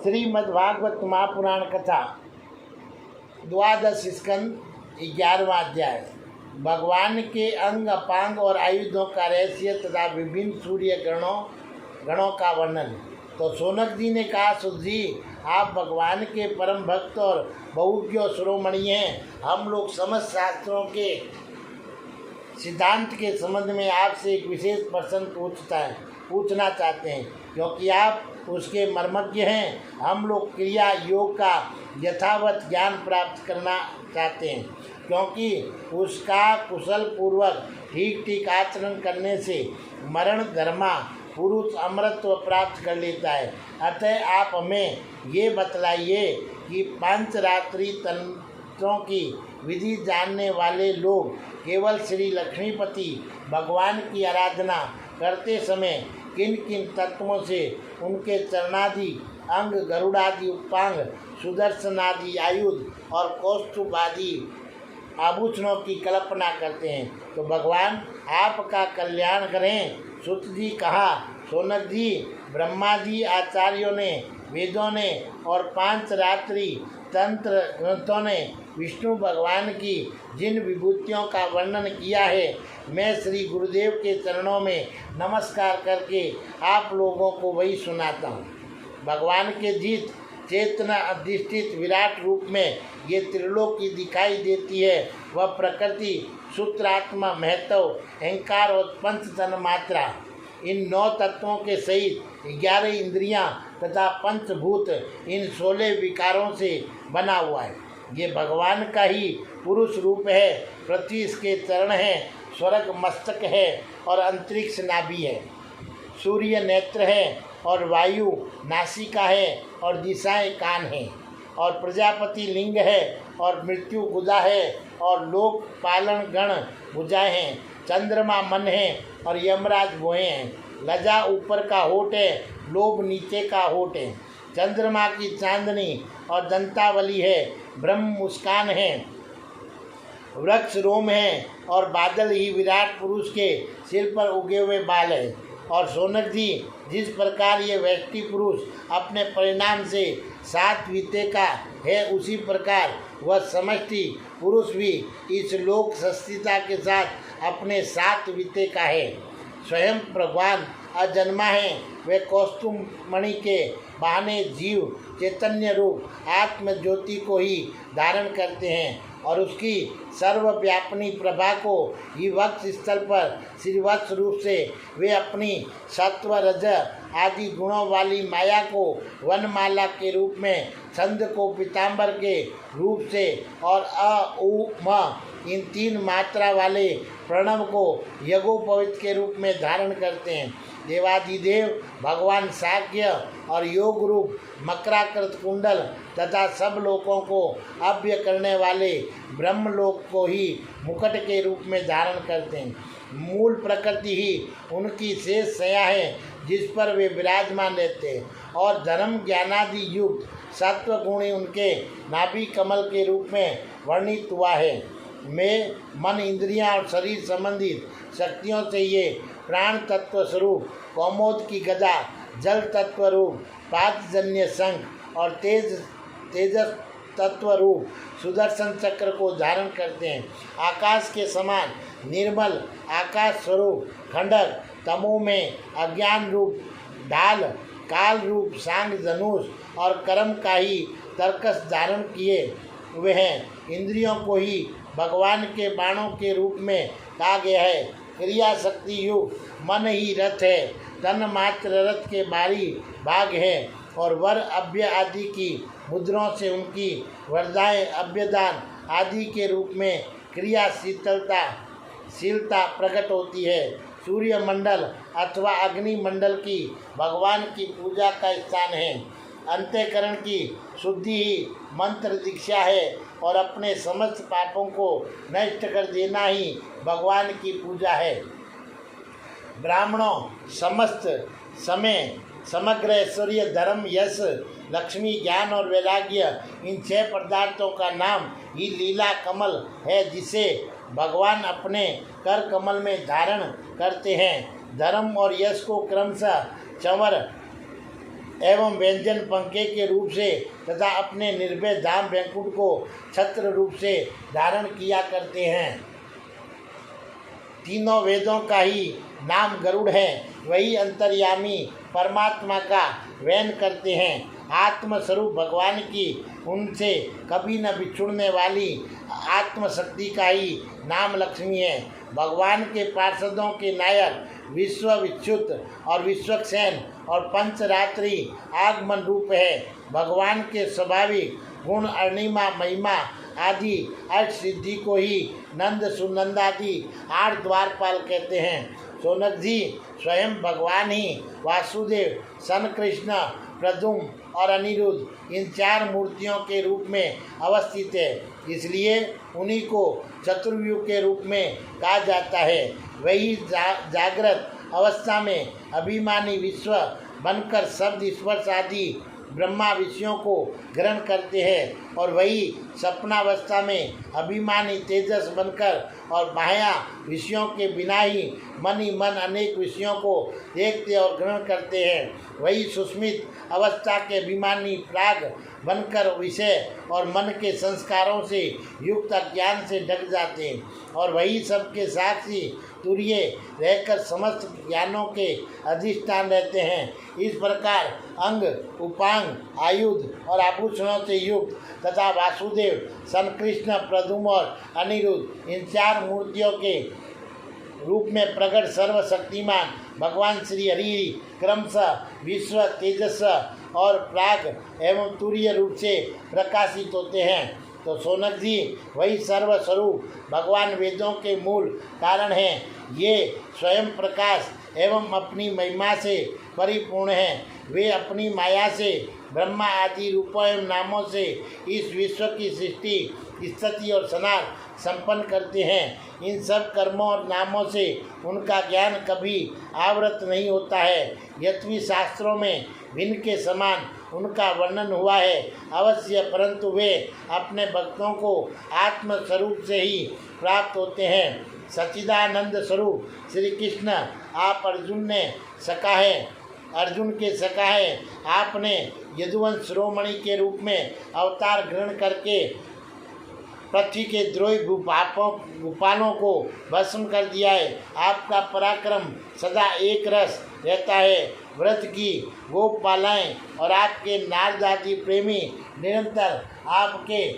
श्रीमद्भागवत महापुराण कथा द्वादश स्कंद 11वां अध्याय। भगवान के अंग अपांग और आयुधों का रहस्य तथा विभिन्न सूर्य गणों का वर्णन। तो शौनक जी ने कहा, सुत जी, आप भगवान के परम भक्त और बहुज्ञ शिरोमणि हैं। हम लोग समस्त शास्त्रों के सिद्धांत के संबंध में आपसे एक विशेष प्रश्न पूछना चाहते हैं, क्योंकि आप उसके मर्मज्ञ हैं। हम लोग क्रिया योग का यथावत ज्ञान प्राप्त करना चाहते हैं, क्योंकि उसका कुशल पूर्वक ठीक आचरण करने से मरण धर्मा पुरुष अमरत्व प्राप्त कर लेता है। अतः आप हमें ये बतलाइए कि पंचरात्रि तंत्रों की विधि जानने वाले लोग केवल श्री लक्ष्मीपति भगवान की आराधना करते समय किन किन तत्वों से उनके चरणादि अंग, गरुड़ादि उपांग, सुदर्शनादि आयुध और कौस्तुभ आदि आभूषणों की कल्पना करते हैं। तो भगवान आपका कल्याण करें। सुत जी कहा, शौनक जी, ब्रह्मा जी आचार्यों ने, वेदों ने और 5 रात्रि तंत्र ग्रंथों ने विष्णु भगवान की जिन विभूतियों का वर्णन किया है, मैं श्री गुरुदेव के चरणों में नमस्कार करके आप लोगों को वही सुनाता हूँ। भगवान के जित चेतना अधिष्ठित विराट रूप में ये त्रिलोकी दिखाई देती है, वह प्रकृति, सूत्रात्मा, महत्व, अहंकार और पंच तन्मात्रा, इन 9 तत्वों के सहित 11 इंद्रियां तथा पंचभूत, इन 16 विकारों से बना हुआ है। ये भगवान का ही पुरुष रूप है। पृथ्वी इसके चरण है, स्वर्ग मस्तक है और अंतरिक्ष नाभि है, सूर्य नेत्र है और वायु नासिका है और दिशाएं कान हैं, और प्रजापति लिंग है और मृत्यु गुदा है और लोक पालन गण भुजाएं हैं। चंद्रमा मन है और यमराज भुएं हैं। लजा ऊपर का होठ है, लोभ नीचे का होठ है। चंद्रमा की चांदनी और दंतावली है। ब्रह्म मुस्कान है, वृक्ष रोम है और बादल ही विराट पुरुष के सिर पर उगे हुए बाल है। और शौनक जी, जिस प्रकार ये व्यक्ति पुरुष अपने परिणाम से 7 वित्ते का है, उसी प्रकार वह समष्टि पुरुष भी इस लोक सस्तिता के साथ अपने 7 वित्ते का है। स्वयं भगवान अजन्मा है। वे कौस्तुभ मणि के बहाने जीव चैतन्य रूप आत्म ज्योति को ही धारण करते हैं और उसकी सर्वव्यापनी प्रभा को ही वक्ष स्थल पर श्रीवत्स रूप से वे अपनी सत्व रज आदि गुणों वाली माया को वनमाला के रूप में, छंद को पीताम्बर के रूप से और अ उ म इन 3 मात्रा वाले प्रणव को यज्ञोपवीत के रूप में धारण करते हैं। देवादिदेव भगवान साक्य और योग रूप मकराकृत कुंडल तथा सब लोकों को अभ्य करने वाले ब्रह्मलोक को ही मुकुट के रूप में धारण करते हैं। मूल प्रकृति ही उनकी शेष सया है, जिस पर वे विराजमान रहते हैं, और धर्म ज्ञानादि युक्त सत्व गुणी उनके नाभि कमल के रूप में वर्णित हुआ है। में मन, इंद्रियां और शरीर संबंधित शक्तियों से ये प्राण तत्व स्वरूप कौमोद की गदा, जल तत्व रूप पादजन्य शंख और तेजस तत्व रूप सुदर्शन चक्र को धारण करते हैं। आकाश के समान निर्मल आकाश स्वरूप खंडक, तमो में अज्ञान रूप ढाल, काल रूप सांग धनुष और कर्म का ही तर्कस धारण किए हुए हैं। इंद्रियों को ही भगवान के बाणों के रूप में कहा गया है। क्रिया शक्ति युक्त मन ही रथ है। तन मात्र रथ के बारी भाग है और वर अभ्य आदि की मुद्राओं से उनकी वरदाएं अभ्यदान आदि के रूप में क्रियाशीलता प्रकट होती है। सूर्य मंडल अथवा अग्नि मंडल की भगवान की पूजा का स्थान है। अंतःकरण की शुद्धि ही मंत्र दीक्षा है और अपने समस्त पापों को नष्ट कर देना ही भगवान की पूजा है। ब्राह्मणों समस्त समय समग्र ऐश्वर्य, धर्म, यश, लक्ष्मी, ज्ञान और वैराग्य, इन 6 पदार्थों का नाम ही लीला कमल है, जिसे भगवान अपने कर कमल में धारण करते हैं। धर्म और यश को क्रमशः चंवर एवं व्यंजन पंखे के रूप से तथा अपने निर्भय धाम वैकुंठ को छत्र रूप से धारण किया करते हैं। तीनों वेदों का ही नाम गरुड़ है, वही अंतर्यामी परमात्मा का वहन करते हैं। आत्मस्वरूप भगवान की उनसे कभी न बिछुड़ने वाली आत्मशक्ति का ही नाम लक्ष्मी है। भगवान के पार्षदों के नायक विश्व विच्युत और विश्वक्सेन और पंचरात्रि आगमन रूप है। भगवान के स्वाभाविक गुण अणिमा महिमा आदि अष्ट सिद्धि को ही नंद सुनंदादि 8 द्वारपाल कहते हैं। सोनक जी, स्वयं भगवान ही वासुदेव, सन कृष्ण, प्रद्युम्न और अनिरुद्ध इन 4 मूर्तियों के रूप में अवस्थित है, इसलिए उन्हीं को चतुर्व्यूह के रूप में कहा जाता है। वही जागृत अवस्था में अभिमानी विश्व बनकर शब्द स्पर्श आदि ब्रह्मा विषयों को ग्रहण करते हैं और वही सपनावस्था में अभिमानी तेजस बनकर और माया विषयों के बिना ही मन अनेक विषयों को देखते और ग्रहण करते हैं। वही सुस्मित अवस्था के अभिमानी प्राग बनकर विषय और मन के संस्कारों से युक्त अज्ञान से ढक जाते हैं और वही सबके साक्षी तुर्य रहकर समस्त ज्ञानों के अधिष्ठान रहते हैं। इस प्रकार अंग, उपांग, आयुध और आभूषणों से युक्त तथा वासुदेव, सन कृष्ण, प्रद्युम्न और अनिरुद्ध इन 4 मूर्तियों के रूप में प्रकट सर्वशक्तिमान भगवान श्री हरि क्रमशः विश्व, तेजस और प्राग एवं तुर्य रूप से प्रकाशित होते हैं। तो सोनक जी, वही सर्वस्वरूप भगवान वेदों के मूल कारण हैं। ये स्वयं प्रकाश एवं अपनी महिमा से परिपूर्ण हैं। वे अपनी माया से ब्रह्मा आदि रूपों एवं नामों से इस विश्व की सृष्टि, स्थिति और संहार संपन्न करते हैं। इन सब कर्मों और नामों से उनका ज्ञान कभी आवृत नहीं होता है। यद्यपि शास्त्रों में भिन्न के समान उनका वर्णन हुआ है अवश्य, परंतु वे अपने भक्तों को आत्म स्वरूप से ही प्राप्त होते हैं। सच्चिदानंद स्वरूप श्री कृष्ण आप अर्जुन के सखा है। आपने यदुवंश शिरोमणि के रूप में अवतार ग्रहण करके पृथ्वी के द्रोही भूपालों को भस्म कर दिया है। आपका पराक्रम सदा एक रस रहता है। व्रत की गोपालाएँ और आपके नारदादी प्रेमी निरंतर आपके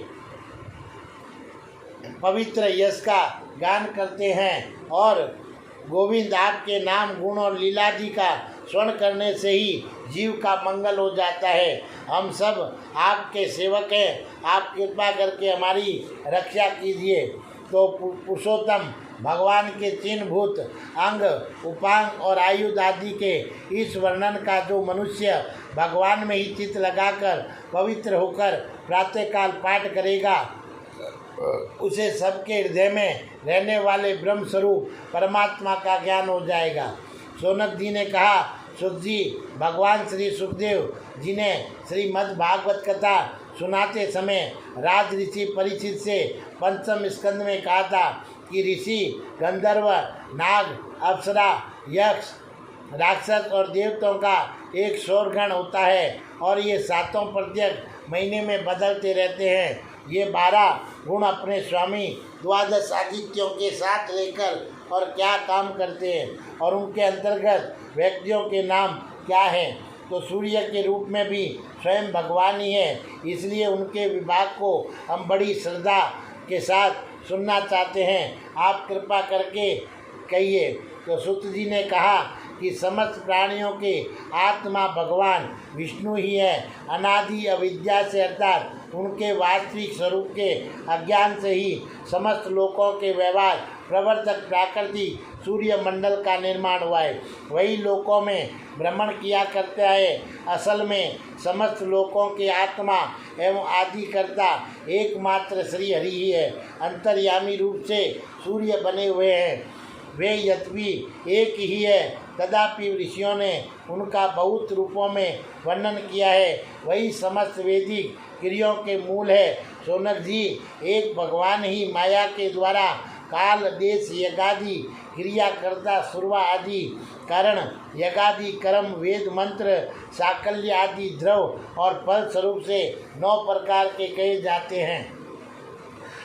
पवित्र यश का गान करते हैं और गोविंद आपके नाम, गुण और लीलादि का स्वर्ण करने से ही जीव का मंगल हो जाता है। हम सब आपके सेवक हैं, आप कृपा करके हमारी रक्षा कीजिए। तो पुरुषोत्तम भगवान के 3 भूत, अंग, उपांग और आयुध आदि के इस वर्णन का जो मनुष्य भगवान में ही चित्त लगाकर पवित्र होकर प्रातःकाल पाठ करेगा, उसे सबके हृदय में रहने वाले ब्रह्म स्वरूप परमात्मा का ज्ञान हो जाएगा। सोनक जी ने कहा, सुख जी, भगवान श्री सुखदेव जी ने श्रीमद् भागवत कथा सुनाते समय राज ऋषि परीक्षित से 5वें स्कंद में कहा था कि ऋषि, गंधर्व, नाग, अप्सरा, यक्ष, राक्षस और देवताओं का एक सौरगण होता है और ये 7 प्रत्येक महीने में बदलते रहते हैं। ये 12 गुण अपने स्वामी 12 आदित्यों के साथ लेकर और क्या काम करते हैं और उनके अंतर्गत व्यक्तियों के नाम क्या हैं। तो सूर्य के रूप में भी स्वयं भगवान ही है, इसलिए उनके विभाग को हम बड़ी श्रद्धा के साथ सुनना चाहते हैं। आप कृपा करके कहिए। तो सूत जी ने कहा कि समस्त प्राणियों के आत्मा भगवान विष्णु ही है। अनादि अविद्या से अर्थात उनके वास्तविक स्वरूप के अज्ञान से ही समस्त लोकों के व्यवहार प्रवर्तक प्राकृतिक सूर्य मंडल का निर्माण हुआ है। वही लोकों में भ्रमण किया करता है। असल में समस्त लोकों के आत्मा एवं आदिकर्ता एकमात्र श्री हरि ही है। अंतर्यामी रूप से सूर्य बने हुए हैं। वे यद्यपि एक ही है, तथापि ऋषियों ने उनका बहुत रूपों में वर्णन किया है। वही समस्त वैदिक क्रियाओं के मूल है। सोनक जी, एक भगवान ही माया के द्वारा काल, देश, यज्ञादि क्रियाकर्ता सुरवा आदि कारण यज्ञादि कर्म वेद मंत्र साकल्य आदि द्रव और फल स्वरूप से 9 प्रकार के कहे जाते हैं।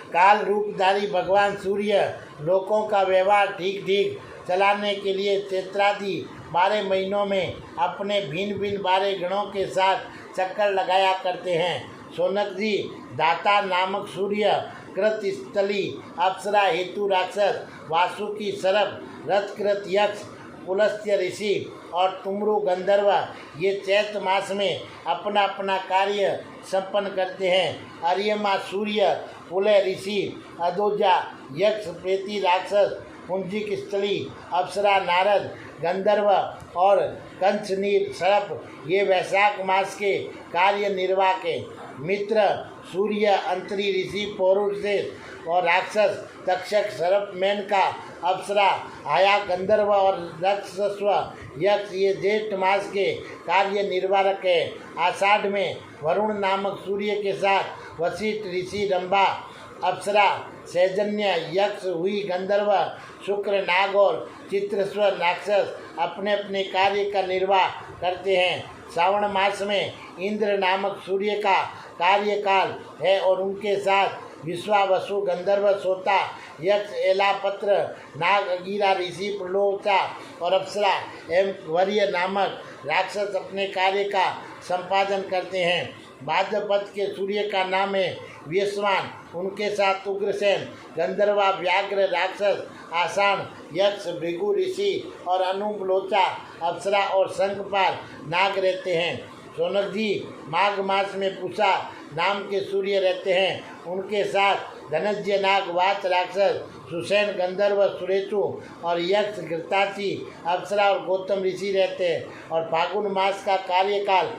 काल रूपधारी भगवान सूर्य लोकों का व्यवहार ठीक ठीक चलाने के लिए चैत्रादि 12 महीनों में अपने भिन्न भिन्न 12 गणों के साथ चक्कर लगाया करते हैं। शौनक जी, दाता नामक सूर्य, कृत स्थली, अप्सरा, हेतु राक्षस, वासुकी सरप, रथकृत यक्ष, पुलस्त्य ऋषि और तुमरु गंधर्व ये चैत्र मास में अपना अपना कार्य संपन्न करते हैं। अर्यमा सूर्य, पुलय ऋषि, अदोजा यक्ष, प्रेती राक्षस, पुंजिक स्थली, अप्सरा, नारद, गंधर्व और कंचनीर सर्प ये वैशाख मास के कार्य निर्वाह के। मित्र सूर्य, अंतरी ऋषि, पौरुषेश और राक्षस, तक्षक, सर्प, मेनका, अप्सरा, आया, गंधर्व और रक्षस्व यक्ष ये ज्येष्ठ मास के कार्य निर्वाहक है। आषाढ़ में वरुण नामक सूर्य के साथ वशिष्ठ ऋषि, रंभा, अप्सरा, सैजन्य यक्ष, हुई, गंधर्व, शुक्र, नाग और चित्रस्वर राक्षस अपने अपने कार्य का निर्वाह करते हैं। श्रावण मास में इंद्र नामक सूर्य का कार्यकाल है और उनके साथ विश्वावसु, गंधर्व, सोता, यक्ष, एलापत्र, नाग, अगीरा, ऋषि, प्रलोचा और अप्सरा एवं वर्य नामक राक्षस अपने कार्य का संपादन करते हैं। भाद्रपद के सूर्य का नाम है व्यसवान, उनके साथ उग्रसेन, गंधर्वा, व्याघ्र, राक्षस, आषाढ़, यक्ष, भृगु ऋषि और अनुमलोचा, अप्सरा और शंखपाल नाग रहते हैं। शौनक जी, माघ मास में पूषा नाम के सूर्य रहते हैं, उनके साथ धनंजय नाग, वात राक्षस, सुसैन, गंधर्व, सुरेशु और यक्ष, घृताची, अप्सरा और गौतम ऋषि रहते हैं। और फागुन मास का कार्यकाल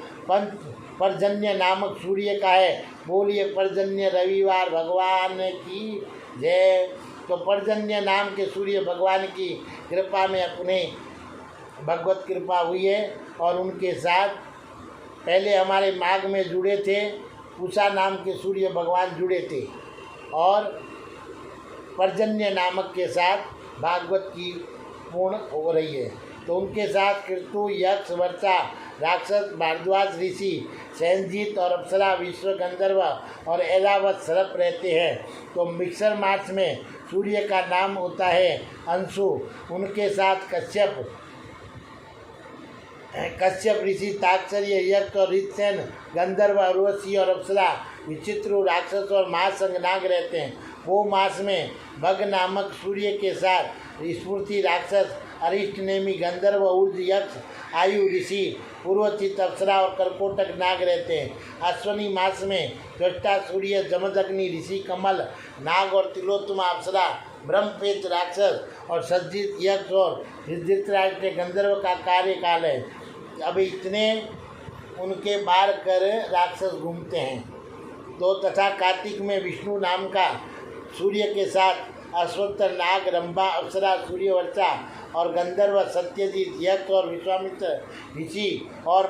पर्जन्य नामक सूर्य का है। बोलिए पर्जन्य रविवार भगवान की जय। तो पर्जन्य नाम के सूर्य भगवान की कृपा में अपने भगवत कृपा हुई है और उनके साथ पहले हमारे माघ में जुड़े थे, उषा नाम के सूर्य भगवान जुड़े थे और पर्जन्य नामक के साथ भागवत की पूर्ण हो रही है। तो उनके साथ कृतु, यक्ष, वर्षा, राक्षस, भारद्वाज ऋषि, सैनजीत और अप्सरा, विश्व, गंधर्व और एलावत सर्प रहते हैं। तो मिक्सर मास में सूर्य का नाम होता है अंशु, उनके साथ कश्यप ऋषि, ताक्षर्य, यक्ष और ऋतसेन, गंधर्व, उर्वशी और अप्सरा, विचित्र, राक्षस और महासंग नाग रहते हैं। वो मास में भग नामक सूर्य के साथ स्फूर्ति, राक्षस, अरिष्ट नेमी, गंधर्व, ऊर्ज, यक्ष, आयु ऋषि, पूर्वचित, अप्सरा और कर्कोटक नाग रहते हैं। अश्वनी मास में त्वष्टा सूर्य, जमदग्नि ऋषि, कमल नाग और तिलोत्तमा अप्सरा, ब्रह्मपेत राक्षस और सज्जित यक्ष और धृतराष्ट्र गंधर्व का कार्यकाल है। अब इतने उनके बार कर राक्षस घूमते हैं। तो तथा कार्तिक में विष्णु नाम का सूर्य के साथ अश्वत्थर, नाग, रंभा, अप्सरा, सूर्यवर्षा और गंधर्व, सत्यजीत, यक्ष और विश्वामित्र ऋषि और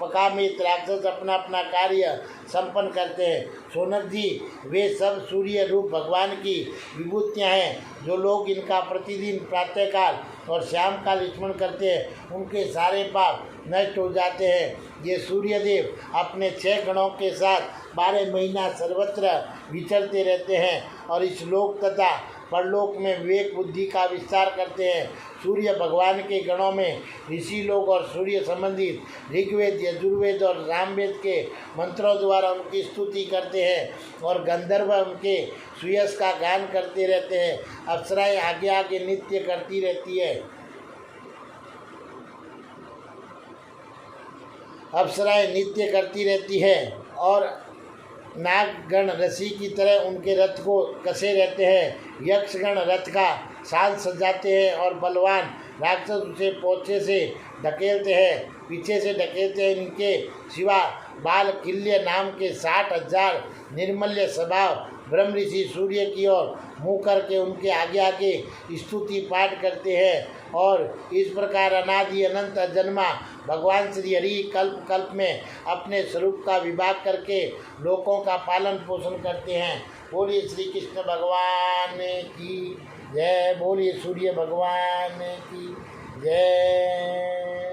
पकामित राक्षस अपना अपना कार्य संपन्न करते हैं। शौनक जी, वे सब सूर्य रूप भगवान की विभूतियाँ हैं। जो लोग इनका प्रतिदिन प्रातःकाल और शाम काल स्मरण करते हैं उनके सारे पाप नष्ट हो जाते हैं। ये सूर्यदेव अपने 6 गणों के साथ 12 महीना सर्वत्र विचरते रहते हैं और इस लोक तथा परलोक में विवेक बुद्धि का विस्तार करते हैं। सूर्य भगवान के गणों में ऋषि लोग और सूर्य संबंधित ऋग्वेद, यजुर्वेद और सामवेद के मंत्रों द्वारा उनकी स्तुति करते हैं और गंधर्व उनके सुयश का गान करते रहते हैं। अप्सराएं आगे आगे नृत्य करती रहती है। अप्सराएं नृत्य करती रहती है और नागगण रसी की तरह उनके रथ को कसे रहते हैं। यक्षगण रथ का साज सजाते हैं और बलवान राक्षस उसे पोछे से ढकेलते हैं, पीछे से ढकेलते हैं। इनके सिवा बाल किल्य नाम के 60,000 निर्मल्य स्वभाव ब्रह्म ऋषि सूर्य की ओर मुँह करके उनके आगे आगे स्तुति पाठ करते हैं और इस प्रकार अनादि अनंत जन्मा भगवान श्री हरि कल्प कल्प में अपने स्वरूप का विभाग करके लोगों का पालन पोषण करते हैं। बोलिए श्री कृष्ण भगवान की जय। बोलिए सूर्य भगवान की जय।